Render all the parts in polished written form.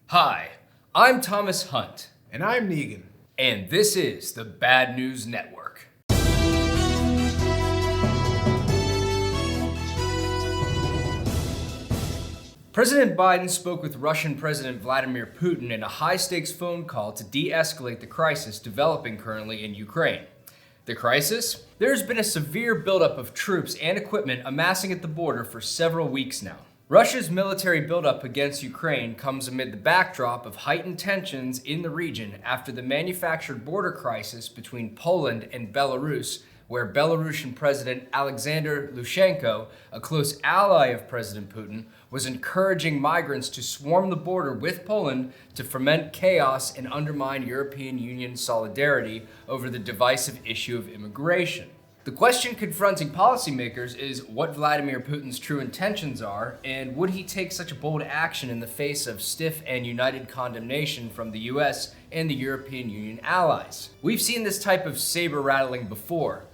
Hi, I'm Thomas Hunt. And I'm Negan. And this is the Bad News Network. President Biden spoke with Russian President Vladimir Putin in a high-stakes phone call to de-escalate the crisis developing currently in Ukraine. The crisis? There's been a severe buildup of troops and equipment amassing at the border for several weeks now. Russia's military buildup against Ukraine comes amid the backdrop of heightened tensions in the region after the manufactured border crisis between Poland and Belarus, where Belarusian President Alexander Lukashenko, a close ally of President Putin, was encouraging migrants to swarm the border with Poland to foment chaos and undermine European Union solidarity over the divisive issue of immigration. The question confronting policymakers is what Vladimir Putin's true intentions are, and would he take such a bold action in the face of stiff and united condemnation from the US and the European Union allies? We've seen this type of saber-rattling before.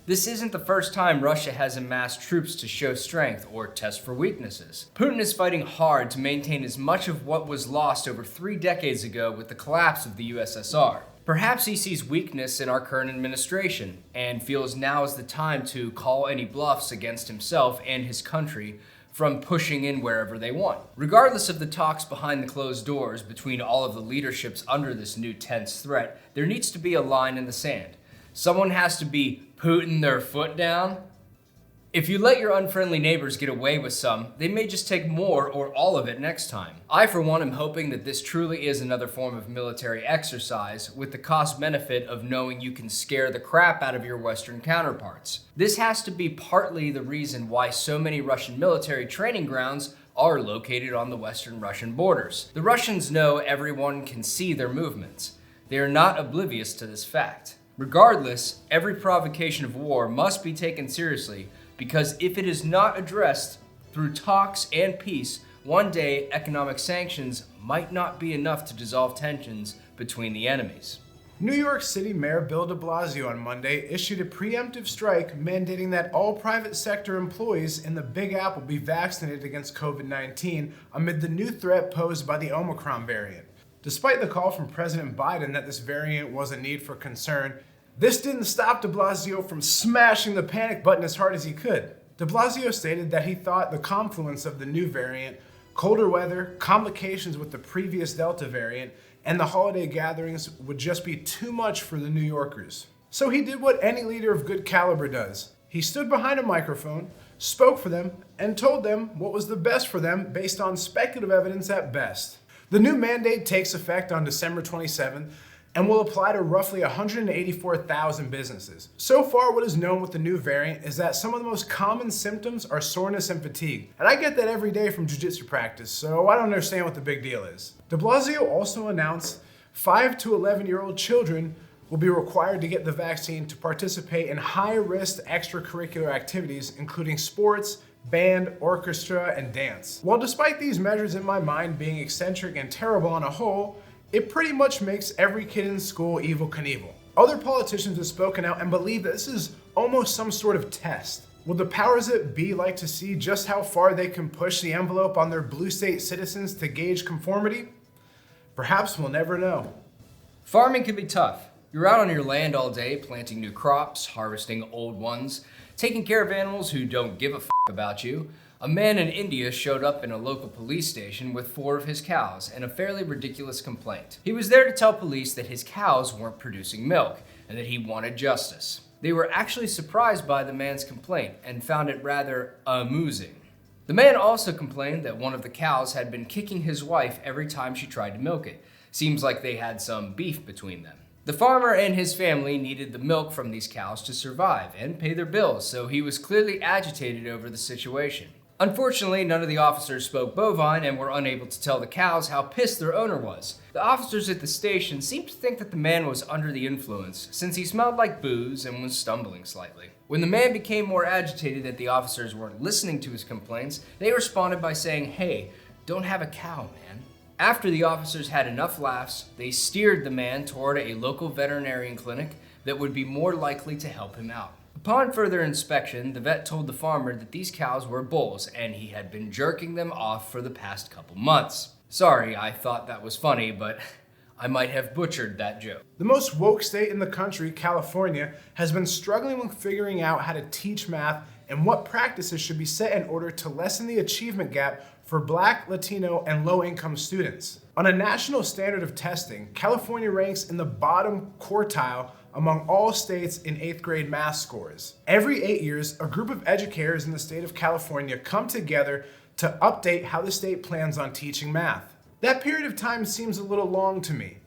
This isn't the first time Russia has amassed troops to show strength or test for weaknesses. Putin is fighting hard to maintain as much of what was lost over 3 decades ago with the collapse of the USSR. Perhaps he sees weakness in our current administration and feels now is the time to call any bluffs against himself and his country from pushing in wherever they want. Regardless of the talks behind the closed doors between all of the leaderships under this new tense threat, there needs to be a line in the sand. Someone has to be putting their foot down. If you let your unfriendly neighbors get away with some, they may just take more or all of it next time. I, for one, am hoping that this truly is another form of military exercise with the cost benefit of knowing you can scare the crap out of your Western counterparts. This has to be partly the reason why so many Russian military training grounds are located on the Western Russian borders. The Russians know everyone can see their movements. They are not oblivious to this fact. Regardless, every provocation of war must be taken seriously, because if it is not addressed through talks and peace, one day economic sanctions might not be enough to dissolve tensions between the enemies. New York City Mayor Bill de Blasio on Monday issued a preemptive strike mandating that all private sector employees in the Big Apple be vaccinated against COVID-19 amid the new threat posed by the Omicron variant. Despite the call from President Biden that this variant was a need for concern, this didn't stop de Blasio from smashing the panic button as hard as he could. De Blasio stated that he thought the confluence of the new variant, colder weather, complications with the previous Delta variant, and the holiday gatherings would just be too much for the New Yorkers. So he did what any leader of good caliber does. He stood behind a microphone, spoke for them, and told them what was the best for them based on speculative evidence at best. The new mandate takes effect on December 27th and will apply to roughly 184,000 businesses. So far, what is known with the new variant is that some of the most common symptoms are soreness and fatigue. And I get that every day from jiu-jitsu practice, so I don't understand what the big deal is. De Blasio also announced 5 to 11-year-old children will be required to get the vaccine to participate in high-risk extracurricular activities, including sports, band, orchestra, and dance. While despite these measures in my mind being eccentric and terrible on a whole, it pretty much makes every kid in school Evel Knievel. Other politicians have spoken out and believe that this is almost some sort of test. Would the powers that be like to see just how far they can push the envelope on their blue state citizens to gauge conformity? Perhaps we'll never know. Farming can be tough. You're out on your land all day, planting new crops, harvesting old ones, taking care of animals who don't give a f*** about you. A man in India showed up in a local police station with 4 of his cows and a fairly ridiculous complaint. He was there to tell police that his cows weren't producing milk and that he wanted justice. They were actually surprised by the man's complaint and found it rather amusing. The man also complained that one of the cows had been kicking his wife every time she tried to milk it. Seems like they had some beef between them. The farmer and his family needed the milk from these cows to survive and pay their bills, so he was clearly agitated over the situation. Unfortunately, none of the officers spoke bovine and were unable to tell the cows how pissed their owner was. The officers at the station seemed to think that the man was under the influence, since he smelled like booze and was stumbling slightly. When the man became more agitated that the officers weren't listening to his complaints, they responded by saying, "Hey, don't have a cow, man." After the officers had enough laughs, they steered the man toward a local veterinarian clinic that would be more likely to help him out. Upon further inspection, the vet told the farmer that these cows were bulls and he had been jerking them off for the past couple months. Sorry, I thought that was funny, but I might have butchered that joke. The most woke state in the country, California, has been struggling with figuring out how to teach math and what practices should be set in order to lessen the achievement gap for Black, Latino, and low-income students. On a national standard of testing, California ranks in the bottom quartile among all states in 8th grade math scores. Every 8 years, a group of educators in the state of California come together to update how the state plans on teaching math. That period of time seems a little long to me.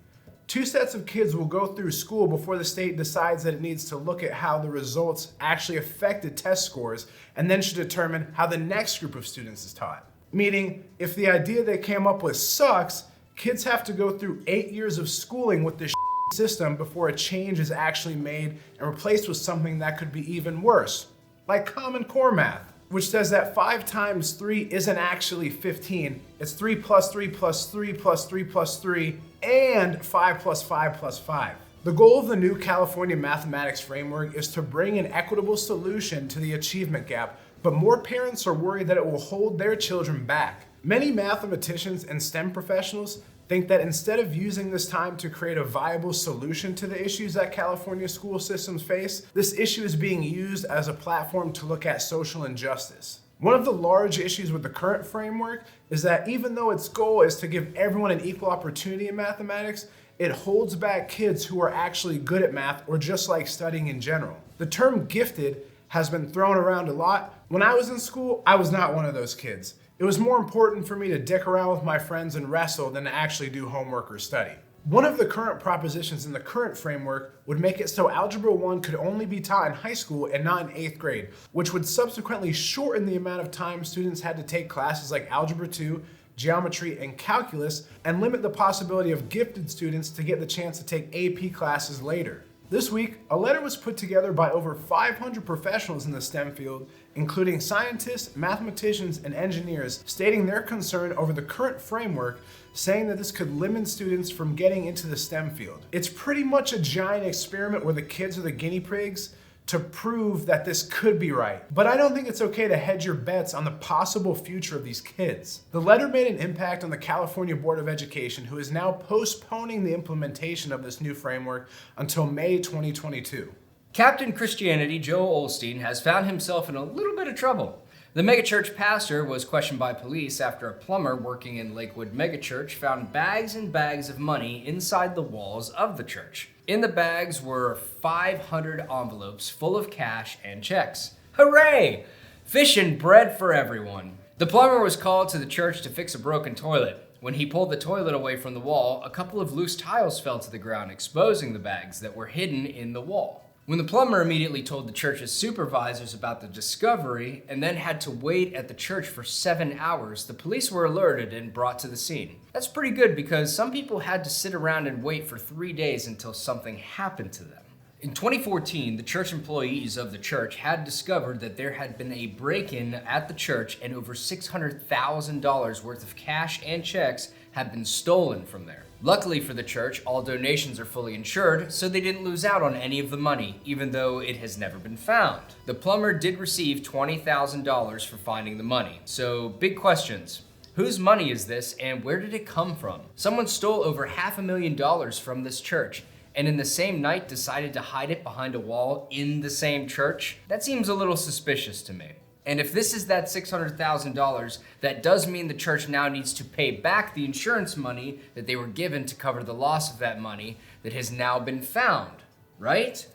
2 sets of kids will go through school before the state decides that it needs to look at how the results actually affected test scores and then should determine how the next group of students is taught. Meaning, if the idea they came up with sucks, kids have to go through 8 years of schooling with this system before a change is actually made and replaced with something that could be even worse, like Common Core math, which says that 5 times 3 isn't actually 15, it's 3 plus 3 plus 3 plus 3 plus 3, and 5 plus 5 plus 5. The goal of the new California mathematics framework is to bring an equitable solution to the achievement gap, but more parents are worried that it will hold their children back. Many mathematicians and STEM professionals think that instead of using this time to create a viable solution to the issues that California school systems face, this issue is being used as a platform to look at social injustice. One of the large issues with the current framework is that even though its goal is to give everyone an equal opportunity in mathematics, it holds back kids who are actually good at math or just like studying in general. The term gifted has been thrown around a lot. When I was in school, I was not one of those kids. It was more important for me to dick around with my friends and wrestle than to actually do homework or study. One of the current propositions in the current framework would make it so Algebra 1 could only be taught in high school and not in 8th grade, which would subsequently shorten the amount of time students had to take classes like Algebra 2, Geometry, and Calculus, and limit the possibility of gifted students to get the chance to take AP classes later. This week, a letter was put together by over 500 professionals in the STEM field, including scientists, mathematicians, and engineers, stating their concern over the current framework, saying that this could limit students from getting into the STEM field. It's pretty much a giant experiment where the kids are the guinea pigs to prove that this could be right. But I don't think it's okay to hedge your bets on the possible future of these kids. The letter made an impact on the California Board of Education, who is now postponing the implementation of this new framework until May 2022. Captain Christianity Joel Osteen has found himself in a little bit of trouble. The megachurch pastor was questioned by police after a plumber working in Lakewood megachurch found bags and bags of money inside the walls of the church. In the bags were 500 envelopes full of cash and checks. Hooray! Fish and bread for everyone. The plumber was called to the church to fix a broken toilet. When he pulled the toilet away from the wall, a couple of loose tiles fell to the ground, exposing the bags that were hidden in the wall. When the plumber immediately told the church's supervisors about the discovery and then had to wait at the church for 7 hours, the police were alerted and brought to the scene. That's pretty good because some people had to sit around and wait for 3 days until something happened to them. In 2014, the church employees of the church had discovered that there had been a break-in at the church and over $600,000 worth of cash and checks had been stolen from there. Luckily for the church, all donations are fully insured, so they didn't lose out on any of the money, even though it has never been found. The plumber did receive $20,000 for finding the money. So, big questions. Whose money is this and where did it come from? Someone stole over $500,000 from this church, and in the same night decided to hide it behind a wall in the same church? That seems a little suspicious to me. And if this is that $600,000, that does mean the church now needs to pay back the insurance money that they were given to cover the loss of that money that has now been found, right?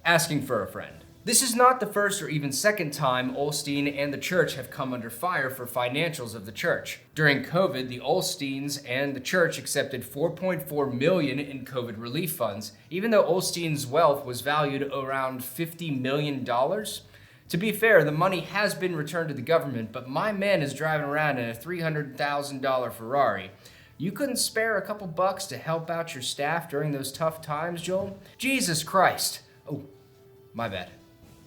Asking for a friend. This is not the first or even second time Osteen and the church have come under fire for financials of the church. During COVID, the Osteens and the church accepted $4.4 million in COVID relief funds, even though Osteen's wealth was valued around $50 million. To be fair, the money has been returned to the government, but my man is driving around in a $300,000 Ferrari. You couldn't spare a couple bucks to help out your staff during those tough times, Joel? Jesus Christ. Oh, my bad.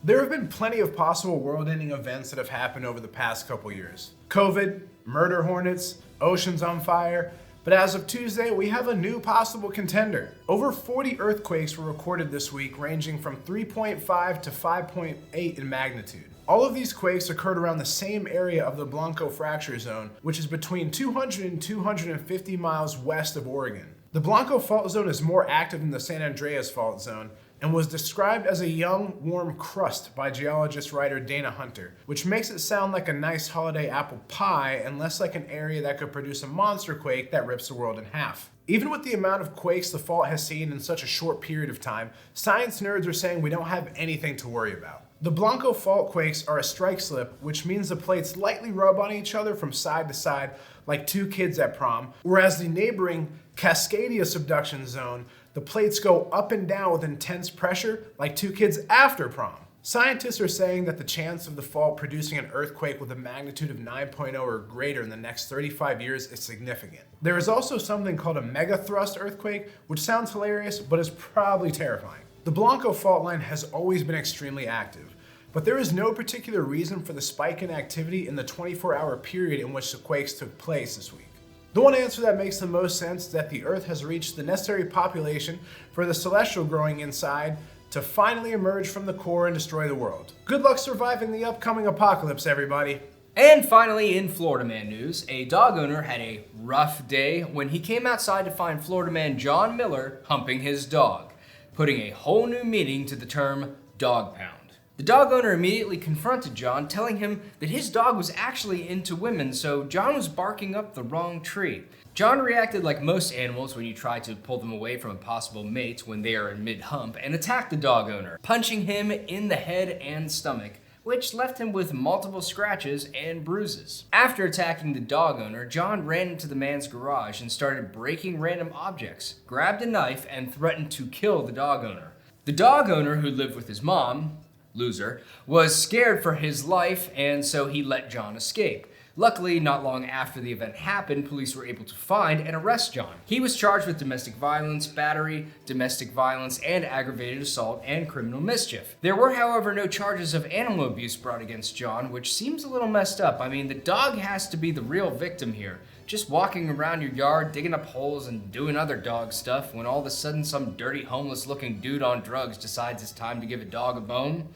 There have been plenty of possible world-ending events that have happened over the past couple years. COVID, murder hornets, oceans on fire. But as of Tuesday, we have a new possible contender. Over 40 earthquakes were recorded this week, ranging from 3.5 to 5.8 in magnitude. All of these quakes occurred around the same area of the Blanco fracture zone, which is between 200 and 250 miles west of Oregon. The Blanco fault zone is more active than the San Andreas fault zone, and was described as a young, warm crust by geologist-writer Dana Hunter, which makes it sound like a nice holiday apple pie and less like an area that could produce a monster quake that rips the world in half. Even with the amount of quakes the fault has seen in such a short period of time, science nerds are saying we don't have anything to worry about. The Blanco fault quakes are a strike slip, which means the plates lightly rub on each other from side to side like two kids at prom, whereas the neighboring Cascadia subduction zone, the plates go up and down with intense pressure like two kids after prom. Scientists are saying that the chance of the fault producing an earthquake with a magnitude of 9.0 or greater in the next 35 years is significant. There is also something called a megathrust earthquake, which sounds hilarious, but is probably terrifying. The Blanco fault line has always been extremely active, but there is no particular reason for the spike in activity in the 24-hour period in which the quakes took place this week. The one answer that makes the most sense is that the Earth has reached the necessary population for the celestial growing inside to finally emerge from the core and destroy the world. Good luck surviving the upcoming apocalypse, everybody. And finally, in Florida Man news, a dog owner had a rough day when he came outside to find Florida man John Miller humping his dog, putting a whole new meaning to the term dog pound. The dog owner immediately confronted John, telling him that his dog was actually into women, so John was barking up the wrong tree. John reacted like most animals when you try to pull them away from a possible mate when they are in mid-hump, and attacked the dog owner, punching him in the head and stomach, which left him with multiple scratches and bruises. After attacking the dog owner, John ran into the man's garage and started breaking random objects, grabbed a knife, and threatened to kill the dog owner. The dog owner, who lived with his mom, loser, was scared for his life, and so he let John escape. Luckily, not long after the event happened, police were able to find and arrest John. He was charged with domestic violence, battery, domestic violence, and aggravated assault and criminal mischief. There were, however, no charges of animal abuse brought against John, which seems a little messed up. I mean, the dog has to be the real victim here. Just walking around your yard, digging up holes and doing other dog stuff when all of a sudden some dirty homeless looking dude on drugs decides it's time to give a dog a bone.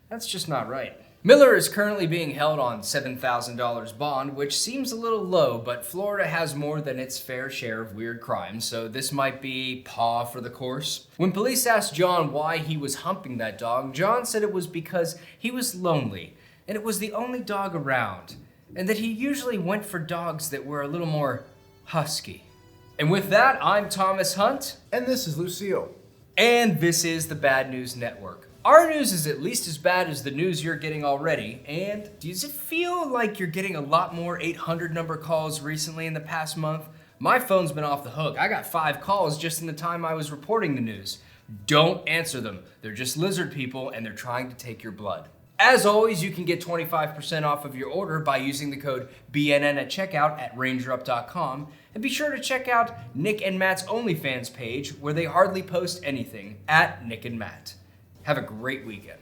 That's just not right. Miller is currently being held on $7,000 bond, which seems a little low, but Florida has more than its fair share of weird crimes, so this might be par for the course. When police asked John why he was humping that dog, John said it was because he was lonely, and it was the only dog around, and that he usually went for dogs that were a little more husky. And with that, I'm Thomas Hunt. And this is Lucille. And this is the Bad News Network. Our news is at least as bad as the news you're getting already, and does it feel like you're getting a lot more 800 number calls recently in the past month? My phone's been off the hook. I got 5 calls just in the time I was reporting the news. Don't answer them. They're just lizard people and they're trying to take your blood. As always, you can get 25% off of your order by using the code BNN at checkout at rangerup.com, and be sure to check out Nick and Matt's OnlyFans page where they hardly post anything, at Nick and Matt. Have a great weekend.